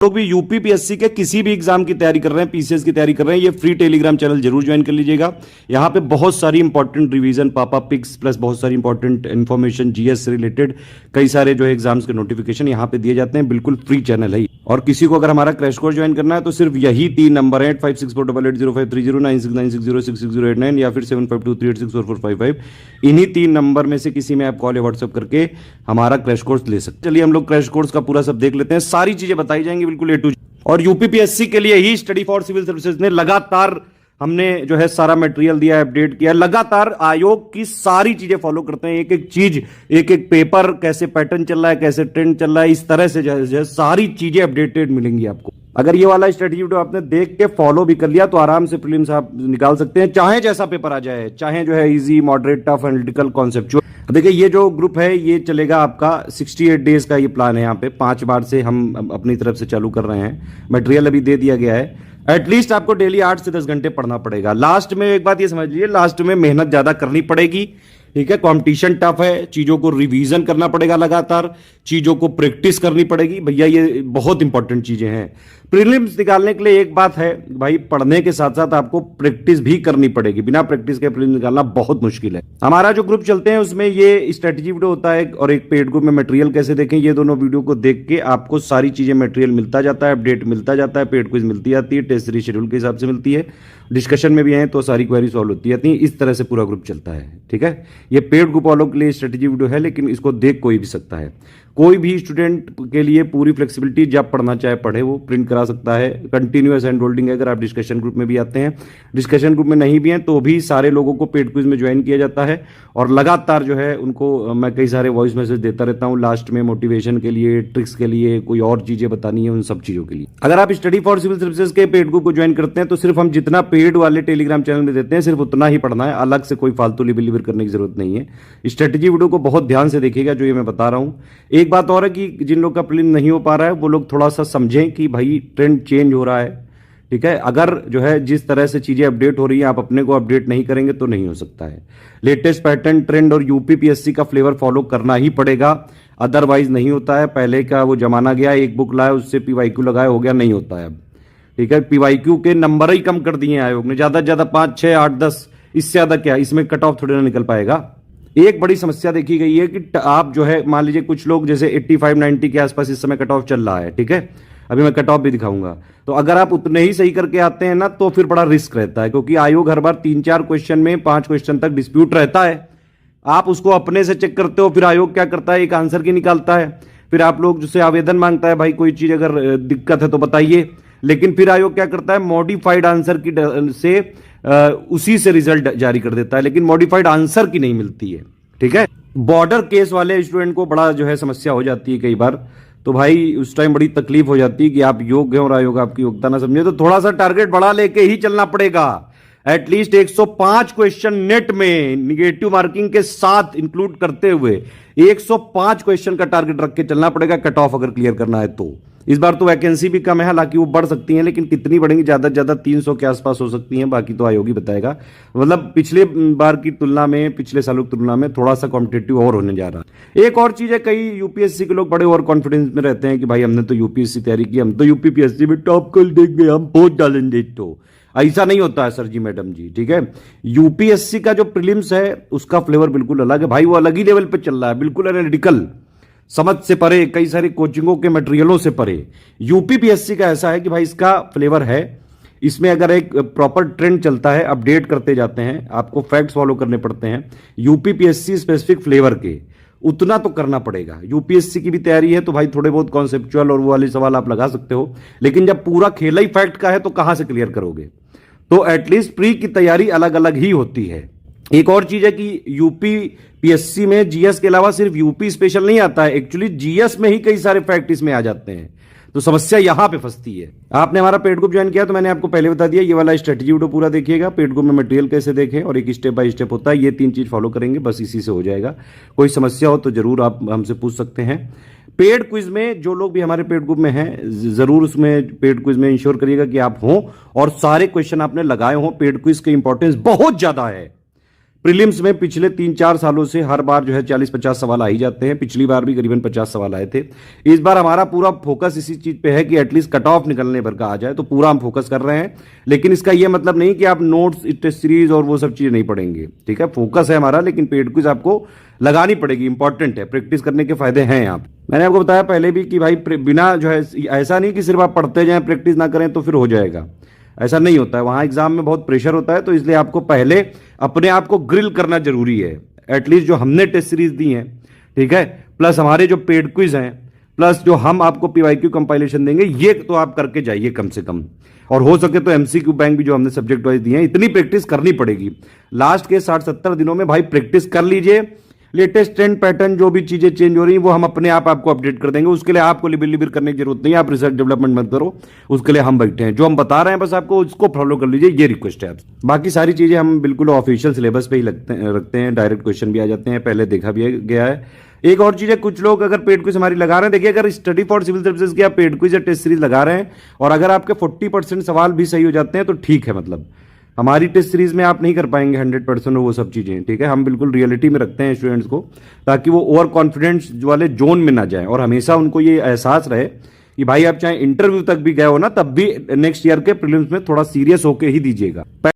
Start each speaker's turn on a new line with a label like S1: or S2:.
S1: लोग भी यूपीपीएससी के किसी भी एग्जाम की तैयारी कर रहे हैं, पीसीएस की तैयारी कर रहे हैं, ये फ्री टेलीग्राम चैनल जरूर ज्वाइन कर लीजिएगा। यहाँ पे बहुत सारी इंपॉर्टेंट रिवीजन, पापा पिक्स प्लस बहुत सारी इंपॉर्टेंट इन्फॉर्मेशन, जीएस से रिलेटेड कई सारे जो है एग्जाम्स के नोटिफिकेशन यहाँ पे दिए जाते हैं। बिल्कुल फ्री चैनल है। और किसी को अगर हमारा क्रैश कोर्स ज्वाइन करना है तो सिर्फ यही 3 नंबर है 8564880530 9696066089 या फिर 7523864455। इन्हीं 3 नंबर में से किसी में आप कॉल या व्हाट्सएप करके हमारा क्रैश कोर्स ले सकते हैं। चलिए हम लोग क्रैश कोर्स का पूरा सब देख लेते हैं। सारी चीजें बताई जाएंगी बिल्कुल A to Z। और यूपीपीएससी के लिए ही स्टडी फॉर सिविल सर्विसेज ने लगातार हमने जो है सारा मटेरियल दिया है, अपडेट किया। लगातार आयोग की सारी चीजें फॉलो करते हैं, एक एक चीज, एक एक पेपर, कैसे पैटर्न चल रहा है, कैसे ट्रेंड चल रहा है, इस तरह से जो है सारी चीजें अपडेटेड मिलेंगी आपको। अगर ये वाला स्ट्रेटजी वीडियो आपने देख के फॉलो भी कर लिया तो आराम से प्रीलिम्स आप निकाल सकते हैं, चाहे जैसा पेपर आ जाए, चाहे जो है easy, moderate, tough, analytical, conceptual. देखिए ये जो ग्रुप है ये चलेगा आपका 68 डेज का ये प्लान है। यहाँ पे 5 मार्च से हम अपनी तरफ से चालू कर रहे हैं। मटेरियल अभी दे दिया गया है। एटलीस्ट आपको डेली 8 से 10 घंटे पढ़ना पड़ेगा। लास्ट में एक बात ये समझ लीजिए, लास्ट में मेहनत ज्यादा करनी पड़ेगी, ठीक है। कंपटीशन टफ है, चीजों को रिवीजन करना पड़ेगा, लगातार चीजों को प्रैक्टिस करनी पड़ेगी। भैया ये बहुत इंपॉर्टेंट चीजें हैं। प्रीलिम्स निकालने के लिए एक बात है भाई, पढ़ने के साथ साथ आपको प्रैक्टिस भी करनी पड़ेगी। बिना प्रैक्टिस के प्रीलिम्स निकालना बहुत मुश्किल है। हमारा जो ग्रुप चलते हैं उसमें ये स्ट्रेटजी वीडियो होता है और एक पेड ग्रुप में मटेरियल कैसे देखें, ये दोनों वीडियो को देख के आपको सारी चीजें, मटेरियल मिलता जाता है, अपडेट मिलता जाता है, पेड क्विज मिलती जाती है, टेस्ट सीरीज शेड्यूल के हिसाब से मिलती है, डिस्कशन में भी हैं तो सारी क्वेरी सॉल्व होती जाती है। इस तरह से पूरा ग्रुप चलता है, ठीक है। ये पेड ग्रुप वालों के लिए स्ट्रेटजी वीडियो है, लेकिन इसको देख कोई भी सकता है। कोई भी स्टूडेंट के लिए पूरी फ्लेक्सिबिलिटी, जब पढ़ना चाहे पढ़े, वो प्रिंट करा सकता है। कंटिन्यूअस हैंड होल्डिंग है। अगर आप डिस्कशन ग्रुप में भी आते हैं, डिस्कशन ग्रुप में नहीं भी हैं तो भी सारे लोगों को पेड क्विज में ज्वाइन किया जाता है और लगातार जो है उनको मैं कई सारे वॉइस मैसेज देता रहता हूं लास्ट में, मोटिवेशन के लिए, ट्रिक्स के लिए, कोई और चीजें बतानी है, उन सब चीजों के लिए। अगर आप स्टडी फॉर सिविल सर्विसेज के पेड ग्रुप को ज्वाइन करते हैं तो सिर्फ हम जितना पेड वाले टेलीग्राम चैनल में देते हैं सिर्फ उतना ही पढ़ना है, अलग से कोई फालतू लिबिलिबर करने की जरूरत नहीं है। स्ट्रेटजी वीडियो को बहुत ध्यान से देखिएगा जो ये मैं बता रहा हूं। एक बात और है कि जिन लोग का प्रीलिम नहीं हो पा रहा है वो लोग थोड़ा सा समझें कि भाई ट्रेंड चेंज हो रहा है, ठीक है। अगर जो है जिस तरह से चीजें अपडेट हो रही हैं आप अपने को अपडेट नहीं करेंगे तो नहीं हो सकता है। लेटेस्ट पैटर्न, ट्रेंड और यूपीपीएससी का फ्लेवर फॉलो करना ही पड़ेगा, अदरवाइज नहीं होता है। पहले का वो जमाना गया, एक बुक लाया उससे पीवाईक्यू लगाया, हो गया, नहीं होता है अब, ठीक है। पीवाईक्यू के नंबर ही कम कर दिए आयोग ने, ज्यादा से ज्यादा 5, 6, 8, 10, इससे ज्यादा क्या, इसमें कट ऑफ थोड़ी ना निकल पाएगा। एक बड़ी समस्या देखी गई है कि आप जो है मान लीजिए कुछ लोग जैसे 85, 90 के आसपास इस समय कट ऑफ चल रहा है, ठीक है। अभी मैं कट ऑफ भी दिखाऊंगा। तो अगर आप उतने ही सही करके आते हैं ना तो फिर बड़ा रिस्क रहता है, क्योंकि आयोग हर बार 3-4 क्वेश्चन में 5 क्वेश्चन तक डिस्प्यूट रहता है। आप उसको अपने से चेक करते हो, फिर आयोग क्या करता है, एक आंसर की निकालता है। फिर आप लोग जिससे आवेदन मांगता है भाई कोई चीज अगर दिक्कत है तो बताइए, लेकिन फिर आयोग क्या करता है, मॉडिफाइड आंसर की से उसी से रिजल्ट जारी कर देता है, लेकिन मॉडिफाइड आंसर की नहीं मिलती है, ठीक है। बॉर्डर केस वाले स्टूडेंट को बड़ा जो है समस्या हो जाती है कई बार, तो भाई उस टाइम बड़ी तकलीफ हो जाती है कि आप योग्य हैं और आयोग आपकी योग्यता ना समझे, तो थोड़ा सा टारगेट बढ़ा लेके ही चलना पड़ेगा। एटलीस्ट 105 क्वेश्चन नेट में निगेटिव मार्किंग के साथ इंक्लूड करते हुए 105 क्वेश्चन का टारगेट रख के चलना पड़ेगा, कट ऑफ अगर क्लियर करना है तो। इस बार तो वैकेंसी भी कम है, हालांकि वो बढ़ सकती हैं, लेकिन कितनी बढ़ेंगी, ज्यादा से ज्यादा 300 के आसपास हो सकती हैं, बाकी तो आयोग ही बताएगा। मतलब पिछले बार की तुलना में, पिछले सालों की तुलना में थोड़ा सा कॉम्पिटेटिव और होने जा रहा है। एक और चीज है, कई यूपीएससी के लोग बड़े ओवर कॉन्फिडेंस में रहते हैं कि भाई हमने तो यूपीएससी तैयारी की, हम तो यूपीपीएससी में टॉप कर देंगे, हम पहुंच डालेंगे। तो ऐसा नहीं होता है सर जी, मैडम जी, ठीक है। यूपीएससी का जो प्रीलिम्स है उसका फ्लेवर बिल्कुल अलग है भाई, वो अलग ही लेवल पे चल रहा है, बिल्कुल एनालिटिकल, समझ से परे, कई सारी कोचिंगों के मटेरियलों से परे। यूपीपीएससी का ऐसा है कि भाई इसका फ्लेवर है, इसमें अगर एक प्रॉपर ट्रेंड चलता है, अपडेट करते जाते हैं, आपको फैक्ट्स फॉलो करने पड़ते हैं। यूपीपीएससी स्पेसिफिक फ्लेवर के उतना तो करना पड़ेगा। यूपीएससी की भी तैयारी है तो भाई थोड़े बहुत कॉन्सेप्चुअल और वो वाले सवाल आप लगा सकते हो, लेकिन जब पूरा खेला ही फैक्ट का है तो कहां से क्लियर करोगे। तो एटलीस्ट प्री की तैयारी अलग अलग ही होती है। एक और चीज है कि यूपीपीएससी में जीएस के अलावा सिर्फ यूपी स्पेशल नहीं आता है, एक्चुअली जीएस में ही कई सारे फैक्ट इसमें आ जाते हैं, तो समस्या यहां पे फंसती है। आपने हमारा पेड ग्रुप ज्वाइन किया तो मैंने आपको पहले बता दिया, ये वाला स्ट्रेटजी वीडियो पूरा देखिएगा, पेड ग्रुप में मटेरियल कैसे देखें और एक स्टेप बाय स्टेप होता है, ये 3 चीज फॉलो करेंगे बस, इसी से हो जाएगा। कोई समस्या हो तो जरूर आप हमसे पूछ सकते हैं। पेड क्विज में जो लोग भी हमारे पेड ग्रुप में हैं जरूर उसमें पेड क्विज में इंश्योर करिएगा कि आप हो और सारे क्वेश्चन आपने लगाए हो। पेड क्विज की इंपॉर्टेंस बहुत ज्यादा है, प्रीलिम्स में पिछले 3-4 सालों से हर बार जो है 40-50 सवाल आ ही जाते हैं। पिछली बार भी करीबन 50 सवाल आए थे। इस बार हमारा पूरा फोकस इसी चीज पे है कि एटलीस्ट कट ऑफ निकलने भर का आ जाए, तो पूरा हम फोकस कर रहे हैं। लेकिन इसका यह मतलब नहीं कि आप नोट्स, टेस्ट सीरीज और वो सब चीजें नहीं पढ़ेंगे, ठीक है। फोकस है हमारा, लेकिन पेड क्विज आपको लगानी पड़ेगी, इंपॉर्टेंट है। प्रैक्टिस करने के फायदे हैं यहाँ। मैंने आपको बताया पहले भी कि भाई बिना जो है, ऐसा नहीं कि सिर्फ आप पढ़ते जाएं, प्रैक्टिस ना करें तो फिर हो जाएगा, ऐसा नहीं होता है। वहां एग्जाम में बहुत प्रेशर होता है, तो इसलिए आपको पहले अपने आप को ग्रिल करना जरूरी है। एटलीस्ट जो हमने टेस्ट सीरीज दी है, ठीक है, प्लस हमारे जो पेड क्विज हैं, प्लस जो हम आपको पीवाईक्यू कंपाइलेशन देंगे, ये तो आप करके जाइए कम से कम। और हो सके तो एमसीक्यू बैंक भी जो हमने सब्जेक्ट वाइज दिए हैं, इतनी प्रैक्टिस करनी पड़ेगी। लास्ट के 60-70 दिनों में भाई प्रैक्टिस कर लीजिए। लेटेस्ट ट्रेंड पैटर्न जो भी चीजें चेंज हो रही हैं वो हम अपने आप आपको अपडेट कर देंगे। उसके लिए आपको लिबिर लिबिर करने की जरूरत नहीं है, आप रिसर्च डेवलपमेंट मत करो, उसके लिए हम बैठे हैं। जो हम बता रहे हैं बस आपको उसको फॉलो कर लीजिए, ये रिक्वेस्ट है आपसे। बाकी सारी चीजें हम बिल्कुल ऑफिशियल सिलेबस पे ही रखते हैं, डायरेक्ट क्वेश्चन भी आ जाते हैं, पहले देखा भी गया है। एक और चीज है, कुछ लोग अगर पेड क्विज हमारी लगा रहे हैं, देखिए अगर स्टडी फॉर सिविल सर्विसेज की आप पेड क्विज या टेस्ट सीरीज लगा रहे हैं और अगर आपके 40% सवाल भी सही हो जाते हैं तो ठीक है। मतलब हमारी टेस्ट सीरीज में आप नहीं कर पाएंगे 100% वो सब चीजें, ठीक है। हम बिल्कुल रियलिटी में रखते हैं स्टूडेंट्स को, ताकि वो ओवर कॉन्फिडेंस वाले जोन में ना जाए और हमेशा उनको ये एहसास रहे कि भाई आप चाहे इंटरव्यू तक भी गए हो ना, तब भी नेक्स्ट ईयर के प्रीलिम्स में थोड़ा सीरियस होके ही दीजिएगा।